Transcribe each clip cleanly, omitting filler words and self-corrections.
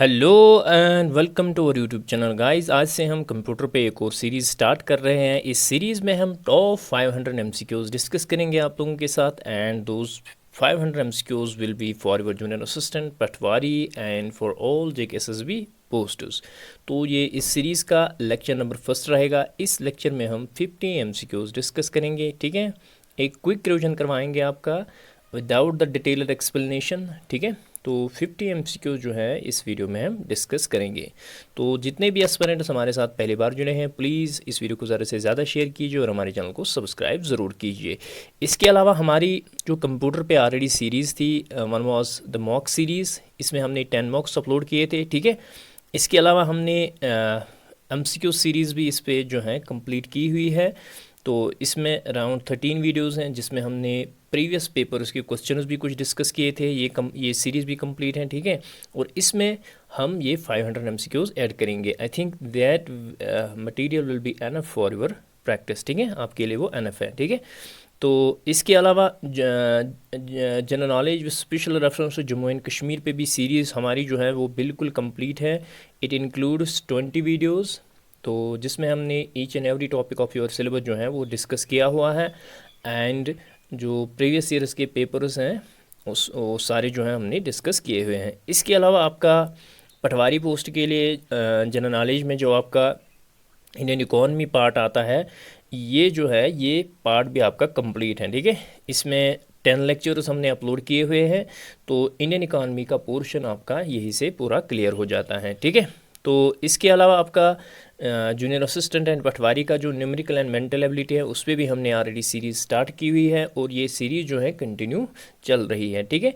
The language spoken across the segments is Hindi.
Hello and welcome to our YouTube channel guys. आज से हम कंप्यूटर पे एक और सीरीज़ स्टार्ट कर रहे हैं। इस सीरीज़ में हम टॉप 500 एमसीक्यूज़ डिस्कस करेंगे आप लोगों के साथ, and those 500 MCQs will be for your junior assistant, Patwari and for all JKSSB posters. तो ये इस सीरीज़ का लेक्चर नंबर फर्स्ट रहेगा। इस लेक्चर में हम 50 एमसीक्यूज़ डिस्कस करेंगे, ठीक है। एक क्विक रिवीजन करवाएंगे आपका विदाउट द डिटेल्ड एक्सप्लेनेशन, ठीक है। तो 50 एमसीक्यू जो है इस वीडियो में हम डिस्कस करेंगे। तो जितने भी एस्पिरेंट्स हमारे साथ पहली बार जुड़े हैं, प्लीज़ इस वीडियो को ज़्यादा से ज़्यादा शेयर कीजिए और हमारे चैनल को सब्सक्राइब ज़रूर कीजिए। इसके अलावा हमारी जो कंप्यूटर पे ऑलरेडी सीरीज़ थी, one was the mock series, इसमें हमने 10 मॉक्स अपलोड किए थे, ठीक है। इसके अलावा हमने एमसीक्यू सीरीज़ भी इस पर जो है कंप्लीट की हुई है। तो इसमें अराउंड 13 वीडियोज़ हैं जिसमें हमने प्रीवियस पेपर्स के क्वेश्चंस भी कुछ डिस्कस किए थे। ये सीरीज़ भी कंप्लीट है, ठीक है। और इसमें हम ये 500 एमसीक्यूज़ ऐड करेंगे। I think that material will be enough for your practice, ठीक है। आपके लिए वो एनफ है, ठीक है। तो इसके अलावा general knowledge with special reference to Jammu and Kashmir पे भी सीरीज़ हमारी जो है वो बिल्कुल कंप्लीट है। इट इंक्लूड्स 20 वीडियोज़, तो जिसमें हमने each and every topic of your syllabus जो है वो डिस्कस किया हुआ है। एंड जो प्रीवियस ईयर्स के पेपर्स हैं वो सारे जो हैं हमने डिस्कस किए हुए हैं। इसके अलावा आपका पटवारी पोस्ट के लिए जनरल नॉलेज में जो आपका इंडियन इकोनॉमी पार्ट आता है, ये जो है ये पार्ट भी आपका कंप्लीट है, ठीक है। इसमें 10 लेक्चर्स हमने अपलोड किए हुए हैं। तो इंडियन इकोनॉमी का पोर्शन आपका यही से पूरा क्लियर हो जाता है, ठीक है। तो इसके अलावा आपका जूनियर असिस्टेंट एंड पटवारी का जो न्यूमेरिकल एंड मेंटल एबिलिटी है उस पर भी हमने ऑलरेडी सीरीज़ स्टार्ट की हुई है और ये सीरीज़ जो है कंटिन्यू चल रही है, ठीक है।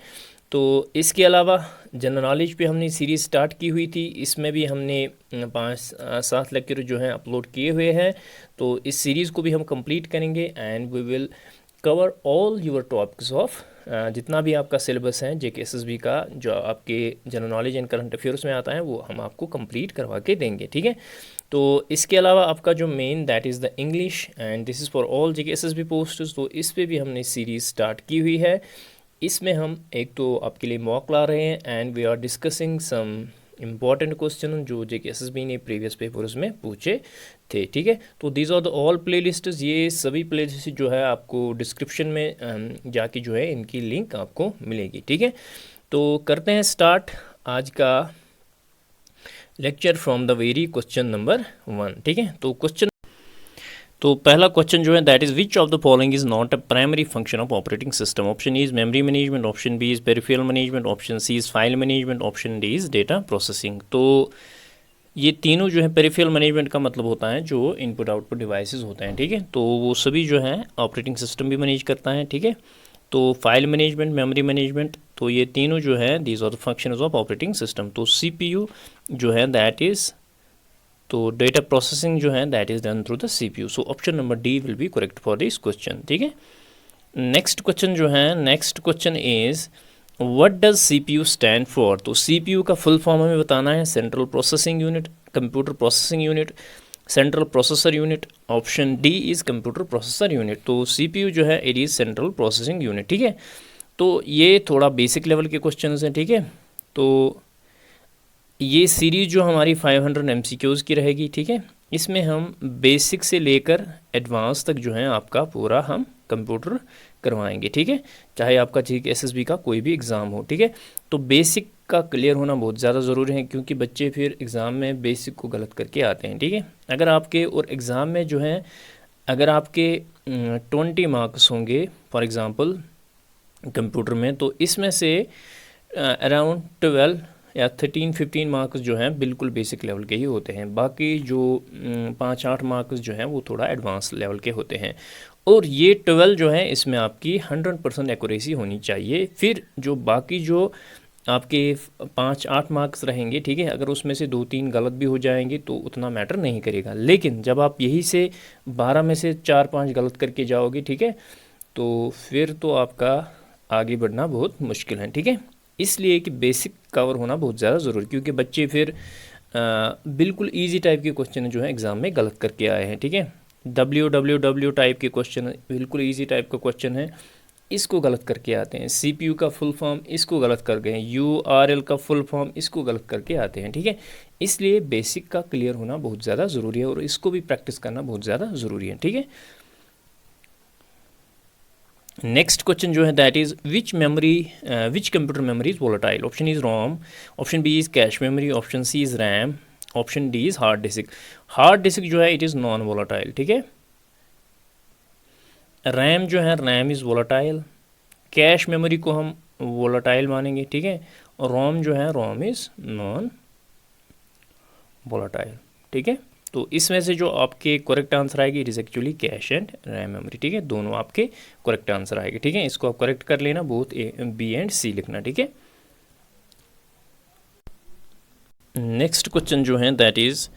तो इसके अलावा जनरल नॉलेज पे हमने सीरीज़ स्टार्ट की हुई थी। इसमें भी हमने 5-7 लेक्चर जो हैं अपलोड किए हुए हैं। तो इस सीरीज़ को भी हम कंप्लीट करेंगे and we will cover all your topics of जितना भी आपका सिलेबस है जेकेएसएसबी का, जो आपके general knowledge and current affairs में आता है वो हम आपको कंप्लीट करवा के देंगे, ठीक है। तो इसके अलावा आपका जो main that is the English and this is for all JKSSB posts. तो इस पे भी हमने सीरीज़ स्टार्ट की हुई है। इसमें हम एक तो आपके लिए मॉक ला रहे हैं and we are discussing some important question जो जेकेएसएसबी ने प्रीवियस पेपर्स में पूछे थे, ठीक है। तो these are the all playlists, ये सभी प्ले लिस्ट जो है आपको डिस्क्रिप्शन में जाके जो है इनकी लिंक आपको मिलेगी, ठीक है। तो करते हैं स्टार्ट आज का lecture from the very question number 1, ठीक है। तो पहला क्वेश्चन जो है that is which of the following is not a primary function of operating system. Option is memory management, option B is peripheral management, option C is file management, option D is data processing. तो ये तीनों जो है पेरिफेरल मैनेजमेंट का मतलब होता है जो इनपुट आउटपुट डिवाइसेस होते हैं, ठीक है। तो वो सभी जो है ऑपरेटिंग सिस्टम भी मैनेज करता है, ठीक है। तो फाइल मैनेजमेंट, मेमोरी मैनेजमेंट, तो ये तीनों जो है these are the functions of operating system. तो सीपीयू जो है दैट इज़, तो डेटा प्रोसेसिंग जो है that is done through the CPU. So option number D will be correct for this question, ठीक है। नेक्स्ट क्वेश्चन जो है, next question is what does CPU stand for. तो सीपीयू का फुल फॉर्म हमें बताना है, central processing unit, computer processing unit, central processor unit. Option D is computer processor unit. तो सीपीयू जो है it is central processing unit, ठीक है। तो ये थोड़ा बेसिक लेवल के क्वेश्चन हैं, ठीक है। तो ये सीरीज़ जो हमारी 500 एमसीक्यूज़ की रहेगी, ठीक है। इसमें हम बेसिक से लेकर एडवांस तक जो है आपका पूरा हम कंप्यूटर करवाएंगे, ठीक है। चाहे आपका जेकेएसएसबी का कोई भी एग्ज़ाम हो, ठीक है। तो बेसिक का क्लियर होना बहुत ज़्यादा ज़रूरी है क्योंकि बच्चे फिर एग्ज़ाम में बेसिक को गलत करके आते हैं, ठीक है। अगर आपके और एग्ज़ाम में जो है अगर आपके 20 मार्क्स होंगे फॉर एग्ज़ाम्पल कंप्यूटर में, तो इसमें से अराउंड 12 या 13-15 मार्क्स जो हैं बिल्कुल बेसिक लेवल के ही होते हैं। बाकी जो 5-8 मार्क्स जो हैं वो थोड़ा एडवांस लेवल के होते हैं। और ये 12 जो है इसमें आपकी 100% एक्यूरेसी होनी चाहिए। फिर जो बाकी जो आपके 5-8 मार्क्स रहेंगे, ठीक है, अगर उसमें से 2-3 गलत भी हो जाएंगे तो उतना मैटर नहीं करेगा। लेकिन जब आप यही से 12 में से 4-5 गलत करके जाओगे, ठीक है, तो फिर तो आपका आगे बढ़ना बहुत मुश्किल है, ठीक है। इसलिए कि बेसिक कवर होना बहुत ज़्यादा ज़रूरी, क्योंकि बच्चे फिर बिल्कुल इजी टाइप के क्वेश्चन जो है एग्ज़ाम में गलत करके आए हैं, ठीक है। WWW टाइप के क्वेश्चन बिल्कुल इजी टाइप का क्वेश्चन है, इसको गलत करके आते हैं, CPU का फुल फॉर्म इसको गलत कर गए, URL का फुल फॉर्म इसको गलत करके आते हैं, ठीक है। इसलिए बेसिक का क्लियर होना बहुत ज़्यादा ज़रूरी है और इसको भी प्रैक्टिस करना बहुत ज़्यादा ज़रूरी है, ठीक है। नेक्स्ट क्वेश्चन जो है that is which computer memory is volatile. Option is ROM, option B is cache memory, option C is RAM, option D is hard disk. Hard disk जो है इट इज़ नॉन वोलेटाइल, ठीक है। रैम जो है RAM is volatile, cache memory को हम वोलेटाइल मानेंगे, ठीक है। और रोम जो है रोम इज़ नॉन वोलेटाइल, ठीक है। तो इसमें से जो आपके करेक्ट आंसर आएगी it is actually cash and RAM memory, ठीक है। दोनों आपके करेक्ट आंसर आएंगे, ठीक है। इसको आप करेक्ट कर लेना, बोथ बी एंड सी लिखना, ठीक है। नेक्स्ट क्वेश्चन जो है that is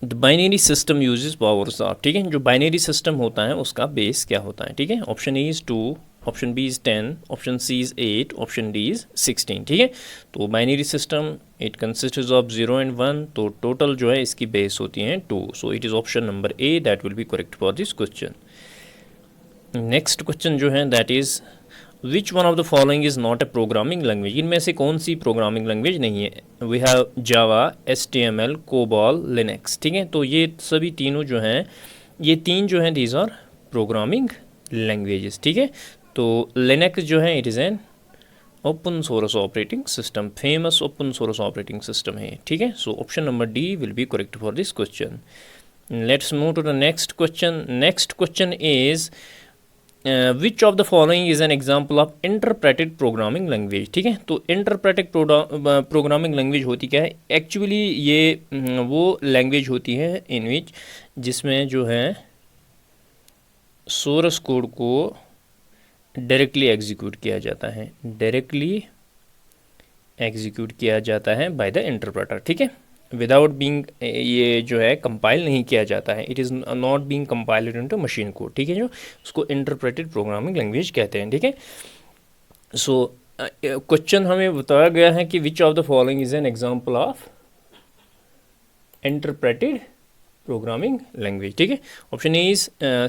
the binary system uses power of, ठीक है। जो बाइनरी सिस्टम होता है उसका बेस क्या होता है, ठीक है। Option A is 2, option B is 10, option C is 8, option D is 16, ठीक है। तो binary system it consists of 0 and 1, तो टोटल जो है इसकी बेस होती हैं 2, so it is option number A that will be correct for this question. Next question जो है that is which one of the following is not a programming language. इनमें से कौन सी प्रोग्रामिंग लैंग्वेज नहीं है। We have Java, HTML, COBOL, Linux, ठीक है। तो ये सभी तीनों जो हैं, ये तीन जो हैं दीज आर प्रोग्रामिंग लैंग्वेजेस, ठीक है। तो लिनक्स जो है it is an open source operating system, famous open source operating system है, ठीक है। So option number D will be correct for this question. Let's move to the next question. Next question is which of the following is an example of interpreted programming language, ठीक है। तो इंटरप्रेटेड प्रोग्रामिंग लैंग्वेज होती क्या है, एक्चुअली ये वो लैंग्वेज होती है इन विच जिसमें जो है सोर्स कोड को डायरेक्टली एग्जीक्यूट किया जाता है, डायरेक्टली एग्जीक्यूट किया जाता है बाय द इंटरप्रेटर, ठीक है। विदाउट बीइंग ये जो है कंपाइल नहीं किया जाता है, it is not being compiled into machine code, ठीक है। जो उसको इंटरप्रेटेड प्रोग्रामिंग लैंग्वेज कहते हैं, ठीक है। सो क्वेश्चन हमें बताया गया है कि which of the following is an example of interpreted programming language, ठीक है। Option A is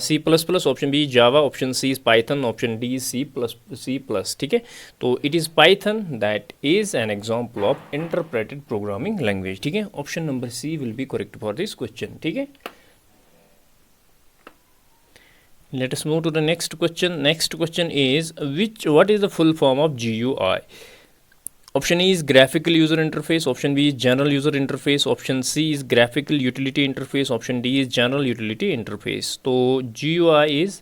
C++, option B Java, option C is Python, option D is C++, ठीक है। तो it is Python that is an example of interpreted programming language, ठीक है। Option number C will be correct for this question, ठीक है। Let us move to the next question. Next question is what is the full form of GUI? Option A is graphical user interface, option B is general user interface, option C is graphical utility interface, option D is general utility interface. तो GUI is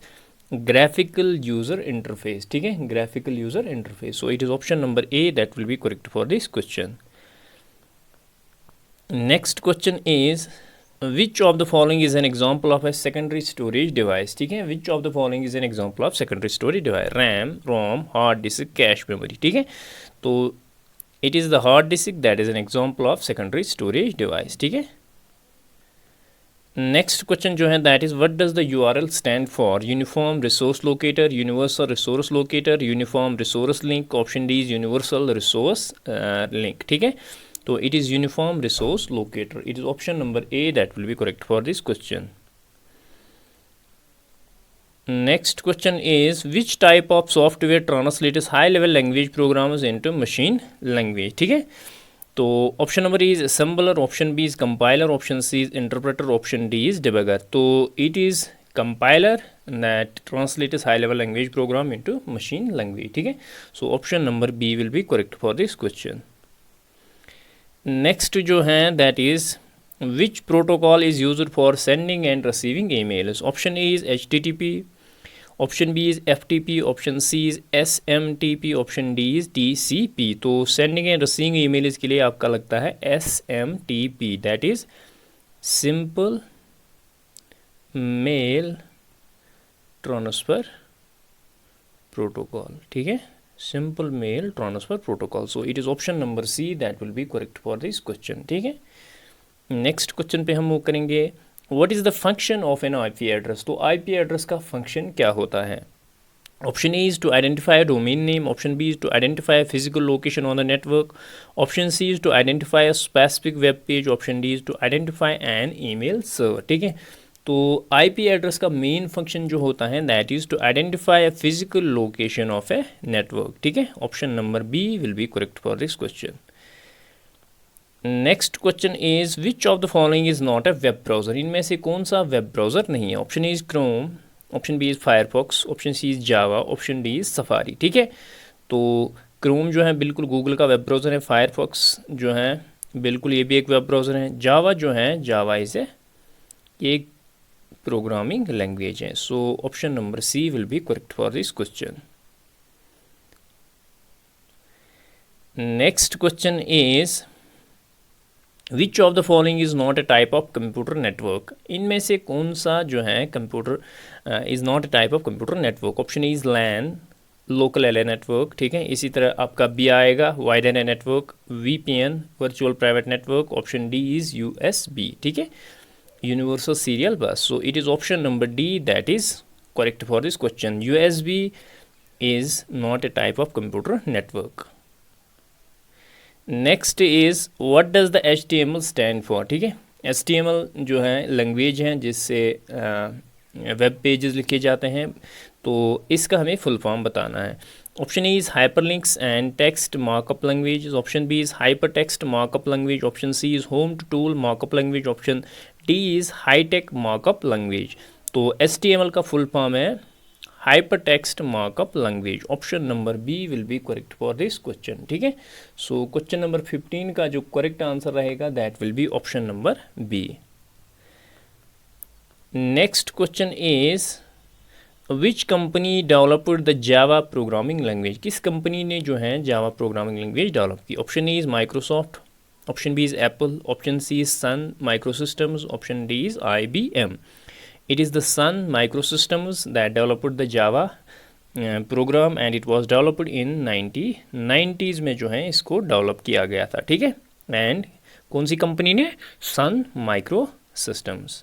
graphical user interface, ठीक है, graphical user interface. So it is option number A that will be correct for this question. Next question is which of the following is an example of a secondary storage device, ठीक है। which of the following is an example of secondary storage device? RAM, ROM, hard disk, cache memory, ठीक है। तो it is the hard disk that is an example of secondary storage device, ठीक है। नेक्स्ट क्वेश्चन जो है that is what does the URL stand for? Uniform resource locator, universal resource locator, uniform resource link, option D is universal resource link, ठीक है। तो it is uniform resource locator, it is option number A that will be correct for this question. Next question is which type of software translates high level language programs into machine language, ठीक है। तो option number is assembler, option B is compiler, option C is interpreter, option D is debugger. तो it is compiler that translates high level language program into machine language, ठीक है। So option number B will be correct for this question. Next जो है that is which protocol is used for sending and receiving emails? Option A is HTTP, option B is FTP, option C is SMTP, option D is TCP। तो सेंडिंग एंड रिसीविंग ईमेल्स के लिए आपका लगता है SMTP, that is simple mail transfer protocol, ठीक है, simple mail transfer protocol. So it is option number C that will be correct for this question, ठीक है। नेक्स्ट क्वेश्चन पे हम मूव करेंगे what is the function of an IP address? तो IP एड्रेस का फंक्शन क्या होता है? Option A is to identify domain name, option B is to identify physical location on the network, option C is to identify a specific web page, option D is to identify an email server, ठीक है। तो आईपी एड्रेस का मेन फंक्शन जो होता है that is to identify a physical location of a network, ठीक है। Option number B will be correct for this question. Next question is which of the following is not a web browser, इनमें से कौन सा वेब ब्राउज़र नहीं है। Option is Chrome, option B is Firefox, option C is Java, option D is Safari, ठीक है। तो क्रोम जो है बिल्कुल गूगल का वेब ब्राउज़र है, फायरफॉक्स जो है बिल्कुल ये भी एक वेब ब्राउज़र है, जावा जो है जावा इज़ एक प्रोग्रामिंग लैंग्वेज है। So option number C will be correct for this question. Next question is which of the following is not a type of computer network, इनमें से कौन सा जो है computer is not a type of computer network. Option is LAN, local area network, ठीक है। इसी तरह आपका बी आएगा wide area network, VPN virtual private network. Option D is USB, ठीक है, यूनिवर्सल सीरियल बस। सो it is option number D that is correct for this question. USB is not a type of computer network. Next is what does the HTML stand for, ठीक है। HTML जो है लैंग्वेज है जिससे वेब पेजेस लिखे जाते हैं, तो इसका हमें फुल फॉर्म बताना है। Option A is hyperlinks and text markup language, option B is hyper text markup language, option C is home to tool markup language, option D is hitech markup language. तो HTML का फुल फॉर्म है hyper text markup language. Option number B will be correct for this question, ठीक है। सो क्वेश्चन नंबर 15 का जो करेक्ट आंसर रहेगा that will be option number B. Next question is which company developed the Java programming language, किस कंपनी ने जो है जावा प्रोग्रामिंग लैंग्वेज डेवलप की। Option A is Microsoft, option B is Apple, option C is Sun Microsystems, option D is IBM। It is the Sun Microsystems that developed the Java program and it was developed in 1990s में जो है इसको डेवलप किया गया था, ठीक है। एंड कौन सी कंपनी ने, Sun Microsystems.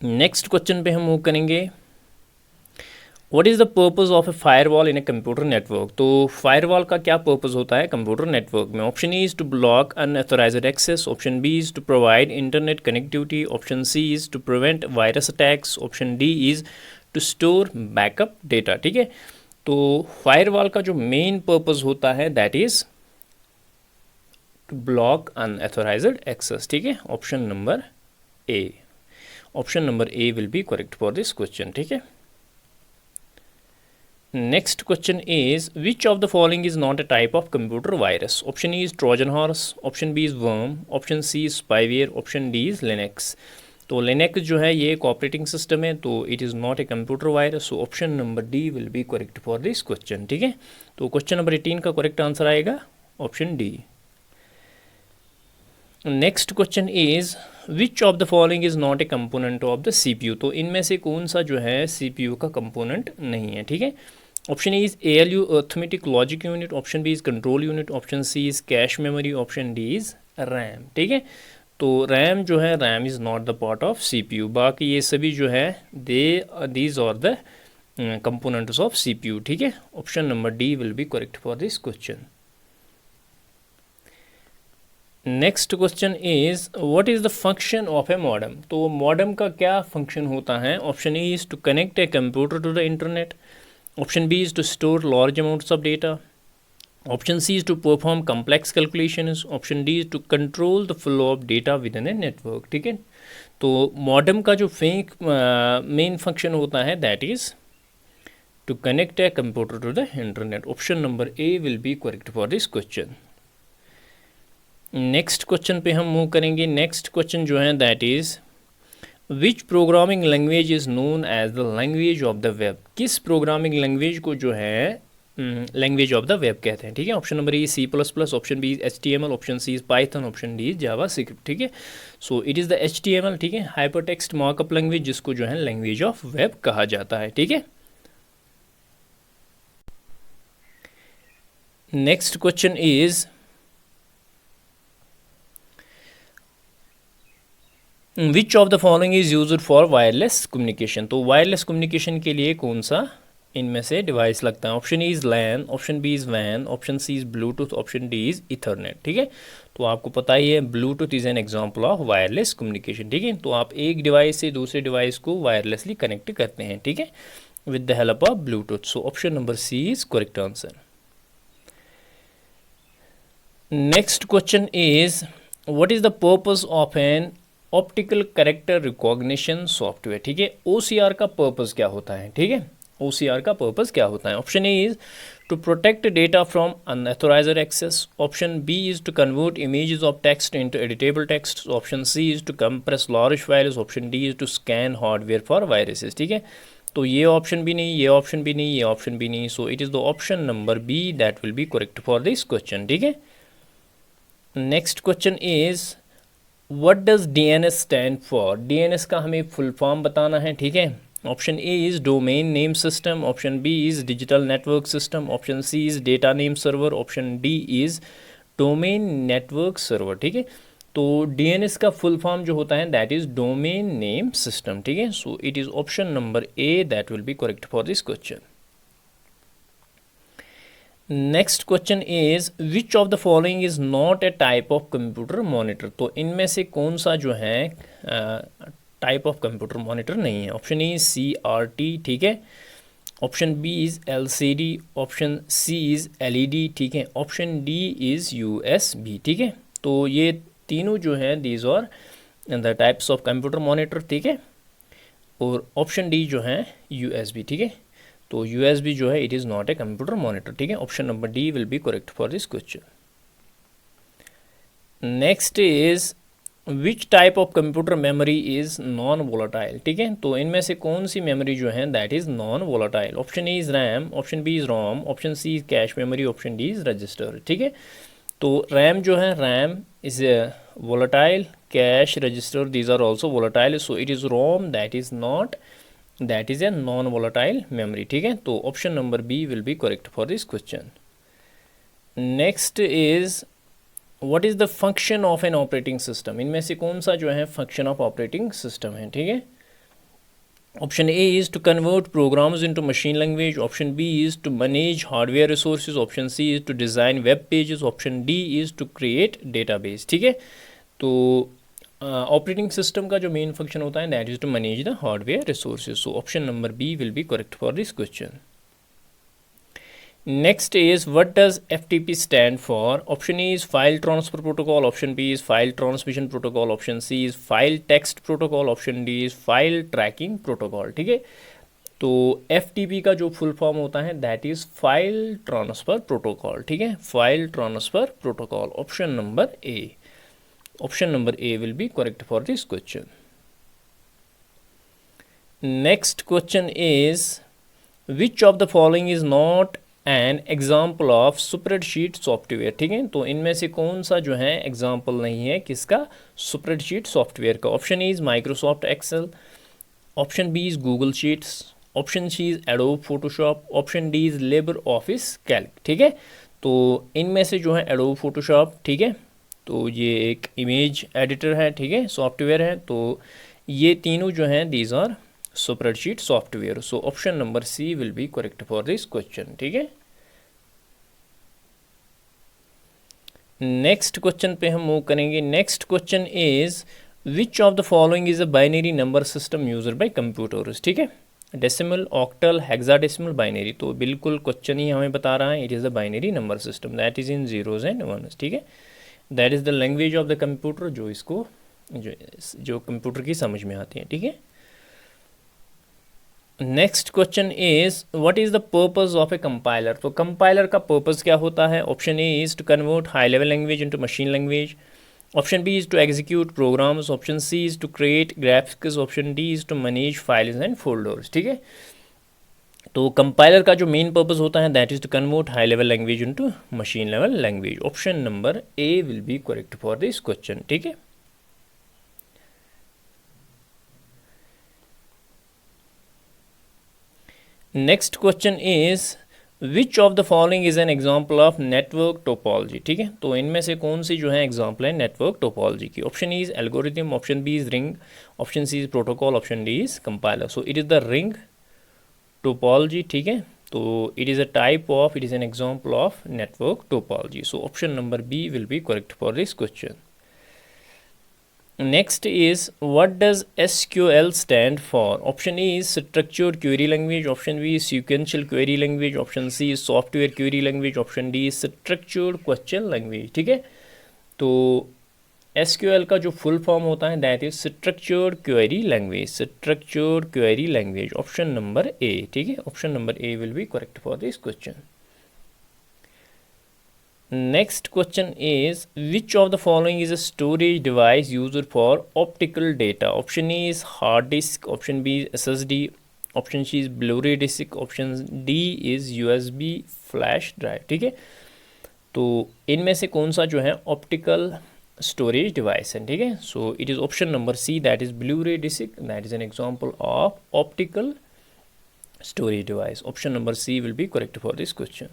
Next question पे हम मूव करेंगे what is the purpose of a firewall in a computer network. तो फायरवॉल का क्या पर्पज़ होता है कंप्यूटर नेटवर्क में। Option E is to block unauthorised access, option B is to provide internet connectivity, option C is to prevent virus attacks, option D is to store backup data, ठीक है। तो फायरवॉल का जो मेन पर्पज़ होता है that is to block unauthorised access, ठीक है। Option number A, option number A will be correct for this question, ठीक है। Next question is which of the following is not a type of computer virus? Option E is Trojan horse, option B is worm, option C is spyware, option D is Linux। तो Linux जो है ये एक ऑपरेटिंग सिस्टम है, तो it is not a computer virus. So option number D will be correct for this question, ठीक है। तो क्वेश्चन नंबर 18 का करेक्ट आंसर आएगा option D. Next question is which of the following is not a component of the CPU। तो इनमें से कौन सा जो है CPU का कंपोनेंट नहीं है, ठीक है। Option A is ALU arithmetic logic unit, option B is control unit, option C is cache memory, option D is RAM, ठीक है। तो रैम जो है RAM is not the part of CPU, बाकी ये सभी जो है these are the components of CPU, ठीक है। Option number D will be correct for this question. Next question is what is the function of a modem. तो मॉडेम का क्या फंक्शन होता है। Option A is to connect a computer to the internet, option B is to store large amounts of data, option C is to perform complex calculations, option D is to control the flow of data within a network, ठीक है। तो मॉडेम का जो मेन फंक्शन होता है that is to connect a computer to the internet. Option number A will be correct for this question. Next question पे हम मूव करेंगे। नेक्स्ट क्वेश्चन जो है that is which programming language is known as the language of the web. किस प्रोग्रामिंग लैंग्वेज को जो है लैंग्वेज ऑफ द वेब कहते हैं, ठीक है। Option number A C++, option B HTML, option C is Python, option D JavaScript, ठीक है। So it is the HTML, ठीक है, हाइपर टेक्स्ट मार्कअप लैंग्वेज, जिसको जो है लैंग्वेज ऑफ वेब कहा जाता है, ठीक है। Next question is which of the following is used for wireless communication. तो वायरलेस कम्युनिकेशन के लिए कौन सा इनमें से डिवाइस लगता है। Option E is LAN, option B is वैन, option C is Bluetooth, option D is Ethernet. ठीक है, तो आपको पता ही है Bluetooth is an example of wireless communication. ठीक है, तो आप एक डिवाइस से दूसरे डिवाइस को वायरलेसली कनेक्ट करते हैं। ठीक है, with the help of Bluetooth. So option number C is correct answer. Next question is what is the purpose of an optical character recognition software. ठीक है, OCR का पर्पस क्या होता है। ठीक है, OCR का पर्पस क्या होता है। Option A is to protect data from unauthorised access, option B is to convert images of text into editable text, option C is to compress large files, option D is to scan hardware for viruses. ठीक है, तो ये ऑप्शन भी नहीं, ये ऑप्शन भी नहीं, ये ऑप्शन भी नहीं, so it is the option number B that will be correct for this question. ठीक है, next question is what does DNS stand for. DNS का हमें फुल फॉर्म बताना है। ठीक है, option A is domain name system, option B is digital network system, option C is data name server, option D is domain network server. ठीक है, तो DNS का फुल फॉर्म जो होता है that is domain name system. ठीक है, so it is option number A that will be correct for this question. Next question is which of the following is not a type of computer monitor. तो इनमें से कौन सा जो है टाइप ऑफ कंप्यूटर मॉनिटर नहीं है। ऑप्शन ए CRT, ठीक है, option B is LCD, option C is LED, ठीक है, ऑप्शन डी इज USB। ठीक है, तो ये तीनों जो हैं these are the types of computer monitor. ठीक है, और ऑप्शन डी जो है USB। ठीक है, तो USB जो है it is not a computer monitor. ठीक है, option number D will be correct for this question. Next is which type of computer memory is non volatile. ठीक है, तो इनमें से कौन सी मेमोरी जो है that is non volatile. Option A is RAM, option B is ROM, option C is cache memory, option D is register. ठीक है, तो रैम जो है RAM is volatile, cache, register these are also volatile, so it is ROM that is not, that is a non volatile memory. ठीक है, तो option number B will be correct for this question. Next is what is the function of an operating system. इनमें से कौन सा जो है फंक्शन ऑफ ऑपरेटिंग सिस्टम है। ठीक है, option A is to convert programs into machine language, option B is to manage hardware resources, option C is to design web pages, option D is to create database. ठीक है, तो ऑपरेटिंग सिस्टम का जो मेन फंक्शन होता है that is to manage the hardware resources, so option number B will be correct for this question. Next is what does FTP stand for? Option A is file transfer protocol, option B is file transmission protocol, option C is file text protocol, option D is file tracking protocol। ठीक है, तो FTP का जो फुल फॉर्म होता है that is file transfer protocol. ठीक है, file transfer protocol, option number A, option number A will be correct for this question. Next question is which of the following is not an example of spreadsheet software. ठीक है, तो इनमें से कौन सा जो है एग्जाम्पल नहीं है किसका, स्प्रेडशीट सॉफ्टवेयर का। Option A is Microsoft Excel, option B is Google Sheets, option C is Adobe Photoshop, option D is LibreOffice Calc. ठीक है, तो इनमें से जो है एडोब फोटोशॉप। ठीक है, तो ये एक इमेज एडिटर है, ठीक है, सॉफ्टवेयर है, तो ये तीनों जो हैं these are spreadsheet software, so option number C will be correct for this question. ठीक है, नेक्स्ट क्वेश्चन पे हम मूव करेंगे। Next question is which of the following is a binary number system user by computers. ठीक है, डेसिमल, ऑक्टल, हेक्साडेसिमल, बाइनरी, तो बिल्कुल क्वेश्चन ही हमें बता रहा है it is the binary number system that is in zeros and ones. ठीक है, that is the language of the computer जो इसको जो कंप्यूटर की समझ में आती है। ठीक है, next question is what is the purpose of a compiler. तो कंपाइलर का पर्पस क्या होता है। Option A is to convert high level language into machine language, option B is to execute programs, option C is to create graphics, option D is to manage files and folders. ठीक है, तो कंपाइलर का जो मेन पर्पस होता है that is to convert high level language into machine level language, option number A will be correct for this question. ठीक है, next question is which of the following is an example of network topology. ठीक है, तो इनमें से कौन सी जो है एग्जाम्पल है नेटवर्क टोपोलॉजी की। Option is algorithm, option B is ring, option C is protocol, option D is compiler, so it is the ring, topology, ठीक है। तो it is a type of, it is an example of network topology. So option number B will be correct for this question. Next is, what does SQL stand for? Option A is structured query language, option B is sequential query language, option C is software query language, option D is structured question language, ठीक है। तो SQL का जो फुल फॉर्म होता है that is structured query language, structured query language, option number A, ठीक है। Option number A will be correct for this question. Next question is, which of the following is a storage device used for optical data? Option A is hard disk, option B is SSD, option C is Blu-ray disc, option D is USB flash drive, ठीक है। तो इनमें से कौन सा जो है ऑप्टिकल स्टोरेज डिवाइस है, ठीक है। So it is option number C, that is Blu-ray disc, that is an example of optical storage device. Option number C will be correct for this question.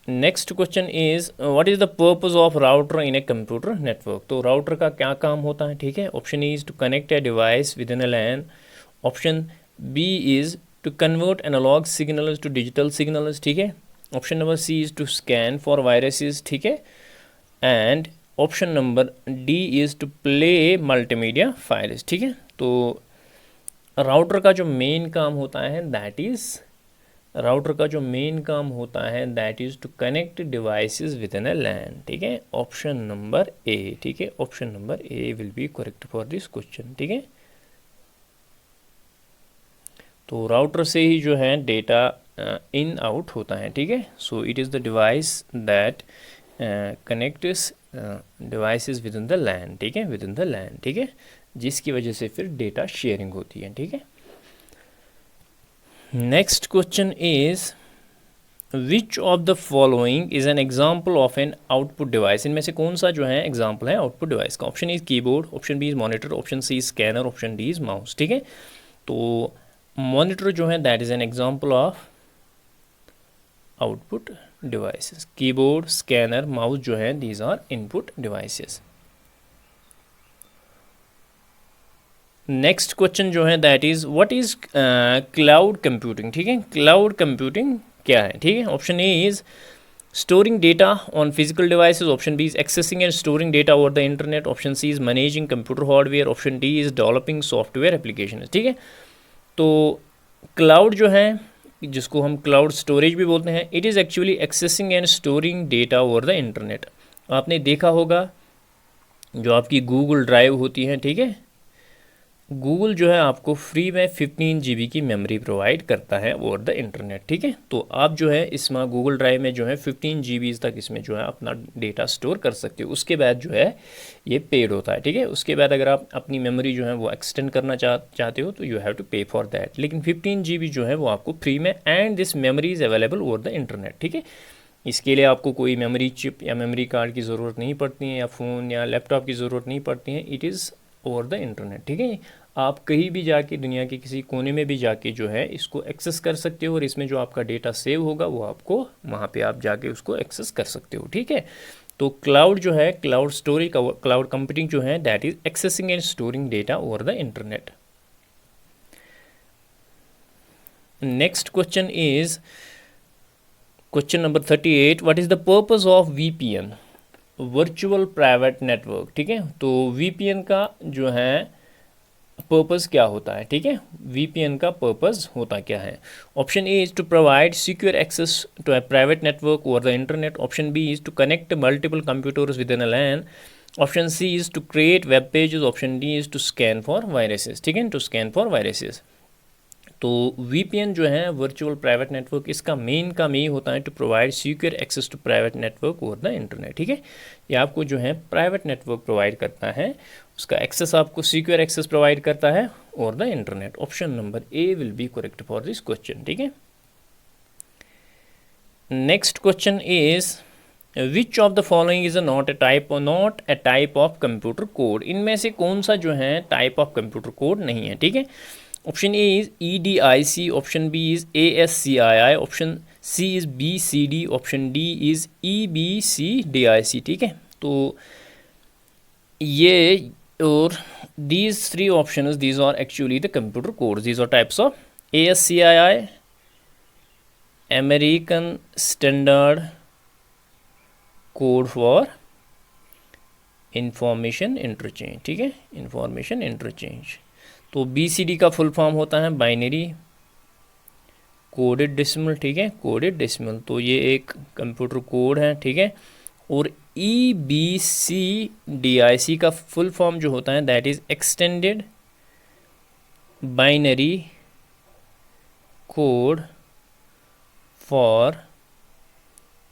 Next question is, what is the purpose of router in a computer network? तो राउटर का क्या काम होता है, ठीक है। Option A is to connect a device with in a LAN, option B is to convert analogue signals to digital signals, ठीक है। Option number C is to scan for viruses, ठीक है। And option number D is to play multimedia files, ठीक है। तो राउटर का जो मेन काम होता है दैट इज़, राउटर का जो मेन काम होता है that is to connect devices with in a LAN, ठीक है। ऑप्शन नंबर ए, ठीक है। Option number A will be correct for this question, ठीक है। तो राउटर से ही जो है डेटा इन आउट होता है, ठीक है। So it is the device that connects devices within the LAN, ठीक है, विद इन द लैन, ठीक है, जिसकी वजह से फिर डेटा शेयरिंग होती है, ठीक है। Next question is, which of the following is an example of an output device? इनमें से कौन सा जो है एग्जाम्पल है आउटपुट डिवाइस का? Option is keyboard, option B is monitor, option C is scanner, option D is mouse, ठीक है। तो मॉनिटर जो है that is an example of output devices. Keyboard, scanner, mouse जो है these are input devices. Next question जो है that is, what is cloud computing, ठीक है। क्लाउड कंप्यूटिंग क्या है, ठीक है। Option A is storing data on physical devices, option B is accessing and storing data over the internet, option C is managing computer hardware, option D is developing software application, ठीक है। तो क्लाउड जो है, जिसको हम क्लाउड स्टोरेज भी बोलते हैं, it is actually accessing and storing data over the internet. आपने देखा होगा जो आपकी गूगल ड्राइव होती है, ठीक है, गूगल जो है आपको फ्री में 15 GB की मेमोरी प्रोवाइड करता है ओवर द इंटरनेट, ठीक है। तो आप जो है इसमें गूगल ड्राइव में जो है 15 GB तक इसमें जो है अपना डेटा स्टोर कर सकते हो। उसके बाद जो है ये पेड होता है, ठीक है। उसके बाद अगर आप अपनी मेमोरी जो है वो एक्सटेंड करना चाहते हो तो यू हैव टू पे फॉर दैट। लेकिन 15 GB जो है वो आपको फ्री में, and this memory is available over the internet, ठीक है। इसके लिए आपको कोई मेमोरी चिप या मेमोरी कार्ड की ज़रूरत नहीं पड़ती है, या फ़ोन या लैपटॉप की ज़रूरत नहीं पड़ती है। It is over the internet, ठीक है। आप कहीं भी जाके, दुनिया के किसी कोने में भी जाके जो है इसको एक्सेस कर सकते हो, और इसमें जो आपका डेटा सेव होगा वो आपको वहाँ पे आप जाके उसको एक्सेस कर सकते हो, ठीक है। तो क्लाउड जो है, क्लाउड स्टोरेज, क्लाउड कंप्यूटिंग जो है that is accessing and storing data over the internet. Next question is question number 38, what is the purpose of VPN, virtual private network, ठीक है। तो VPN का जो है पर्पस क्या होता है, ठीक है। VPN का पर्पस होता क्या है? Option A is to provide secure access to a private network over the internet, option B is to connect multiple computers with in a LAN, option C is to create web pages, option D is to scan for viruses, ठीक है, टू स्कैन फॉर वायरसेस। तो VPN जो है वर्चुअल प्राइवेट नेटवर्क, इसका मेन काम यही होता है to provide secure access to private network over the internet, ठीक है। ये आपको जो है प्राइवेट नेटवर्क प्रोवाइड करता है, उसका एक्सेस आपको सिक्योर एक्सेस प्रोवाइड करता है over the internet. Option number A will be correct for this question, ठीक है। Next question is, which of the following is not a type of computer code? इनमें से कौन सा जो है टाइप ऑफ कंप्यूटर कोड नहीं है, ठीक है। Option A is EDIC, option B is ASCII, option C is BCD, option D is EBCDIC, ठीक है। तो ये और these three options, these are actually the computer codes. These are types of ASCII, American Standard Code for information interchange, ठीक है, इंफॉर्मेशन इंटरचेंज। तो BCD का फुल फॉर्म होता है बाइनरी कोडेड डेसिमल, ठीक है, कोडेड डेसिमल। तो ये एक कंप्यूटर कोड है, ठीक है। और EBCDIC का फुल फॉर्म जो होता है that is extended binary code for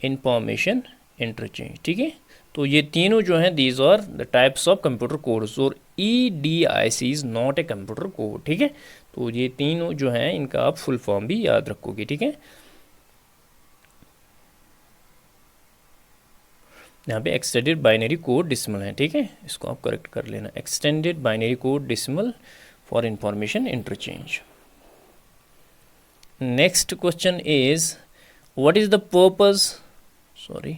information interchange, ठीक है। तो ये तीनों जो हैं these are the types of computer codes. और EDIC is not a computer code, ठीक है। तो ये तीनों जो हैं इनका आप फुल फॉर्म भी याद रखोगे, ठीक है। यहाँ पे एक्सटेंडेड बाइनरी कोड डेसिमल है, ठीक है, इसको आप करेक्ट कर लेना, extended binary code decimal for information interchange. Next question is what is the purpose, sorry,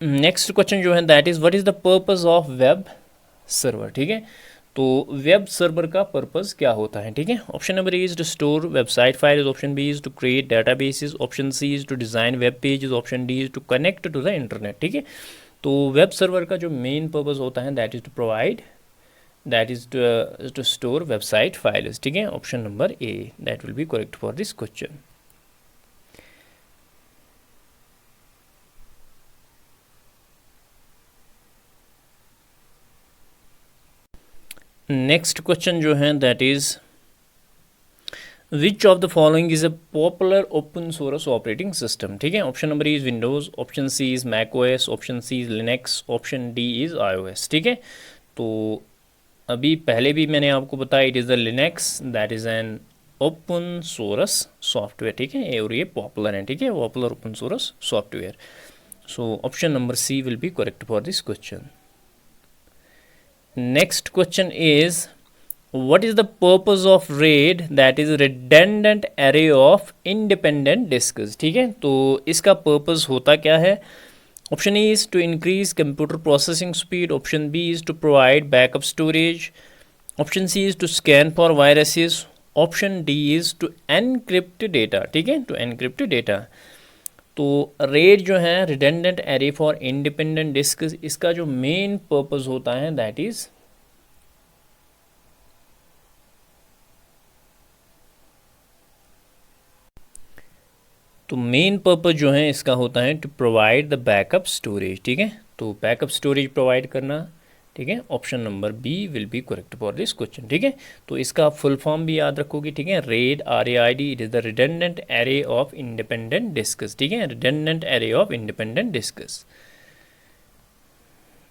next question जो है that is what is the purpose of web server, ठीक है। तो वेब सर्वर का पर्पस क्या होता है, ठीक है। Option number A is to store website files, option B is to create databases, option C is to design web pages, option D is to connect to the internet, ठीक है। तो वेब सर्वर का जो मेन पर्पस होता है that is to provide, that is to store website files, ठीक है। Option number A that will be correct for this question. Next question जो है that is which of the following is a popular open source operating system, ठीक है। Option number is Windows, option C is Mac OS, option C is Linux, option D is iOS, ठीक है। तो अभी पहले भी मैंने आपको बताया it is the Linux that is an open source software, ठीक है, और ये पॉपुलर है, ठीक है, popular open source software. So option number C will be correct for this question. Next question is what is the purpose of RAID, that is redundant array of independent disks, ठीक है। तो इसका पर्पस होता क्या है। Option A is to increase computer processing speed, option B is to provide backup storage, option C is to scan for viruses, option D is to encrypt data, ठीक है, टू एनक्रिप्ट डेटा। तो RAID जो है redundant array for independent disk, इसका जो मेन पर्पस होता है दैट इज तो मेन पर्पस जो है इसका होता है to provide the backup storage, ठीक है। तो बैकअप स्टोरेज प्रोवाइड करना, ठीक है। Option number B will be correct for this question, ठीक है। तो इसका फुल फॉर्म भी याद रखोगे, ठीक है, RAID RAID it is the redundant array of independent disks, ठीक है, redundant array of independent disks.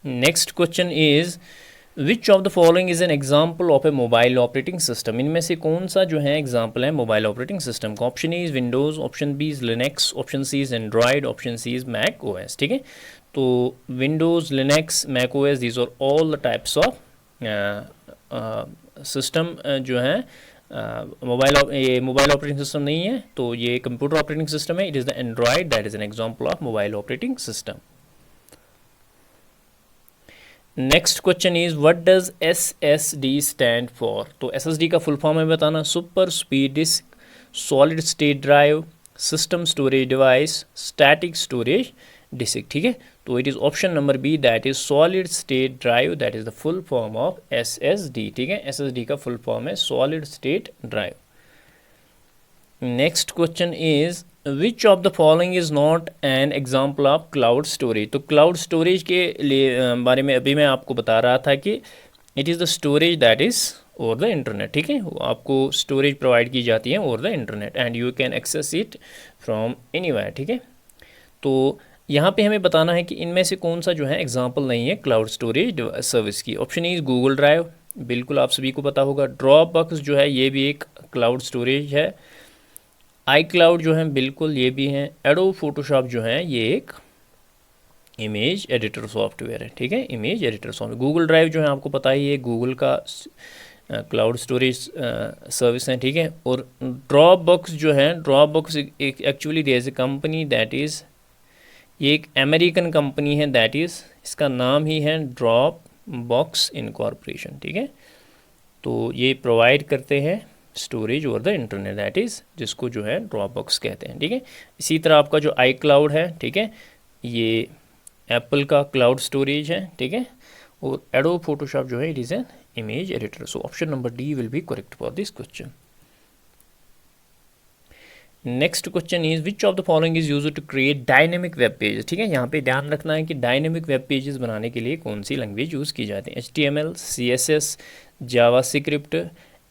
Next question is which of the following is an example of a mobile operating system, इनमें से कौन सा जो है एग्जाम्पल है मोबाइल ऑपरेटिंग सिस्टम का। Option A is Windows, option B is Linux, option C is Android, option C is Mac OS, ठीक है। तो Windows, Linux, Mac OS these are all the types of system जो है ये मोबाइल ऑपरेटिंग सिस्टम नहीं है, तो ये कंप्यूटर ऑपरेटिंग सिस्टम है। It is the Android that is an example of mobile operating system. Next question is what does SSD stand for. तो SSD का फुल फॉर्म है बताना, super speed disk, solid state drive, system storage device, static storage disk, ठीक है। तो it is option number B that is solid state drive, that is the full form of SSD, ठीक है। SSD का फुल फॉर्म है solid state drive. Next question is which of the following is not an example of cloud storage. तो क्लाउड स्टोरेज के लिए बारे में अभी मैं आपको बता रहा था कि it is the storage that is over the internet, ठीक है, आपको स्टोरेज प्रोवाइड की जाती है over the internet and you can access it from anywhere, ठीक है। तो यहाँ पे हमें बताना है कि इनमें से कौन सा जो है एग्जाम्पल नहीं है क्लाउड स्टोरेज सर्विस की। ऑप्शन इज गूगल ड्राइव, बिल्कुल आप सभी को पता होगा। ड्रॉप बॉक्स जो है ये भी एक क्लाउड स्टोरेज है। iCloud जो है बिल्कुल ये भी है। एडोब फोटोशॉप जो है ये एक इमेज एडिटर सॉफ्टवेयर है, ठीक है, image editor software. Google drive जो है आपको पता ही है गूगल का क्लाउड स्टोरेज सर्विस हैं, ठीक है। और ड्रॉपबॉक्स जो है, ड्रॉपबॉक्स एक actually there is a company that is, ये एक अमेरिकन कंपनी है, दैट इज़ इसका नाम ही है ड्रॉप बॉक्स इनकॉर्पोरेशन, ठीक है। तो ये प्रोवाइड करते हैं storage over the internet, that is जिसको जो है ड्रॉप बॉक्स कहते हैं, ठीक है। इसी तरह आपका जो आई क्लाउड है, ठीक है, ये एप्पल का क्लाउड स्टोरेज है, ठीक है। और एडोब फोटोशॉप जो है it is an image editor. So option number D will be correct for this question. Next question is which of the following is used to create dynamic web page, ठीक है। यहाँ पे ध्यान रखना है कि डायनेमिक वेब पेजेस बनाने के लिए कौन सी लैंग्वेज यूज़ की जाती है, HTML, CSS, जावास्क्रिप्ट,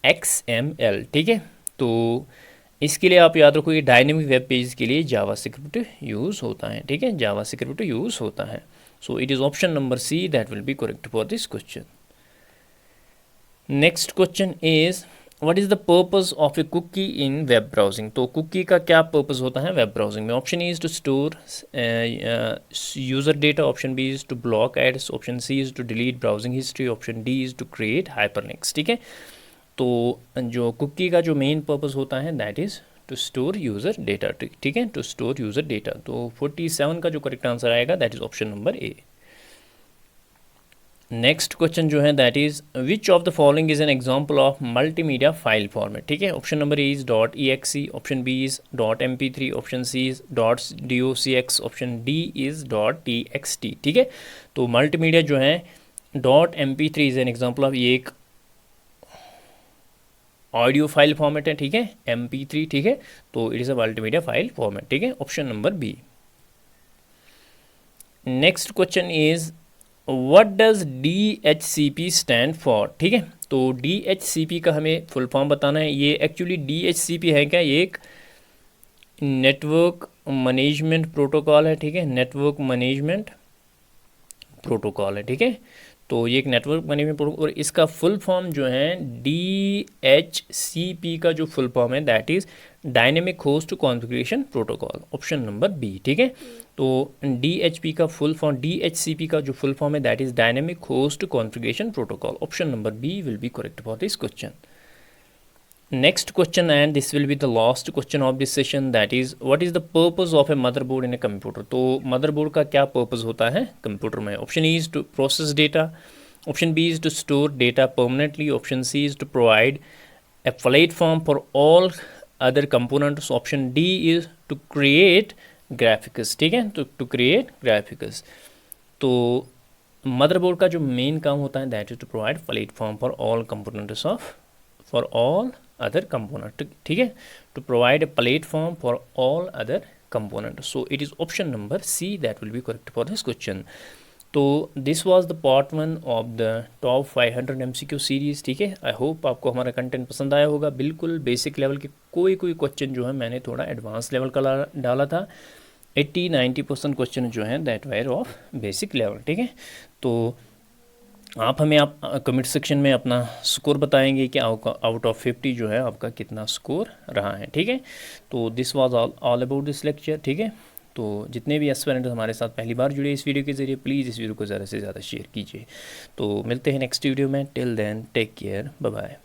XML, ठीक है। तो इसके लिए आप याद रखो कि डायनेमिक वेब पेज के लिए जावास्क्रिप्ट यूज़ होता है, ठीक है, जावास्क्रिप्ट यूज़ होता है। So it is option number C that will be correct for this question. Next question is what is the purpose of a cookie in web browsing. तो कुकी का क्या पर्पस होता है वेब ब्राउजिंग में। Option A is to store user data, option B is to block ads, option C is to delete browsing history, option D is to create hyperlinks, ठीक है। तो जो कुकी का जो मेन पर्पस होता है that is to store user data, ठीक है, टू स्टोर यूज़र डेटा। तो 47 का जो करेक्ट आंसर आएगा that is option number A. Next question जो है that is which of the following is an example of multimedia file format, ठीक है। Option number A is .exe, option B is .mp3, option C is .docx, option D is .txt, ठीक है। तो मल्टीमीडिया जो है .mp3 is an example of, ये एक ऑडियो फाइल फॉर्मेट है, ठीक है, MP3, ठीक है। तो it is a multimedia file format, ठीक है, option number B. Next question is what does DHCP stand for, ठीक है। तो DHCP का हमें फुल फॉर्म बताना है। ये एक्चुअली DHCP है क्या, ये एक नेटवर्क मैनेजमेंट प्रोटोकॉल है, ठीक है, नेटवर्क मैनेजमेंट प्रोटोकॉल है, ठीक है। तो ये एक नेटवर्क मैनेजमेंट प्रोटोकॉल, और इसका फुल फॉर्म जो है DHCP का जो फुल फॉर्म है that is dynamic host configuration protocol, option number B, ठीक है। तो DHCP का फुल फॉर्म है that is dynamic host configuration protocol, option number B will be correct for this question. Next question and this will be the last question of this session that is what is the purpose of a motherboard in a computer. तो मदरबोर्ड का क्या पर्पस होता है कंप्यूटर में। Option E is to process data, option B is to store data permanently, option C is to provide a platform for all other components, option D is to create graphics, ठीक है, टू क्रिएट ग्राफिक्स। तो मदरबोर्ड का जो मेन काम होता है that is to provide platform for all components of for all other component, ठीक है, to provide a platform for all other components. So it is option number C that will be correct for this question. तो this was the part 1 of the top 500 MCQ series, ठीक है। आई होप आपको हमारा कंटेंट पसंद आया होगा। बिल्कुल बेसिक लेवल के कोई क्वेश्चन जो है मैंने थोड़ा एडवांस लेवल का डाला था। 80-90% क्वेश्चन जो हैं that were of basic level, ठीक है। तो आप हमें कमेंट सेक्शन में अपना स्कोर बताएंगे कि आउट ऑफ 50 जो है आपका कितना स्कोर रहा है, ठीक है। तो this was all about this lecture, ठीक है। तो जितने भी एस्पिरेंट हमारे साथ पहली बार जुड़े इस वीडियो के ज़रिए प्लीज़ इस वीडियो को ज़्यादा से ज़्यादा शेयर कीजिए। तो मिलते हैं नेक्स्ट वीडियो में, till then take care, bye bye.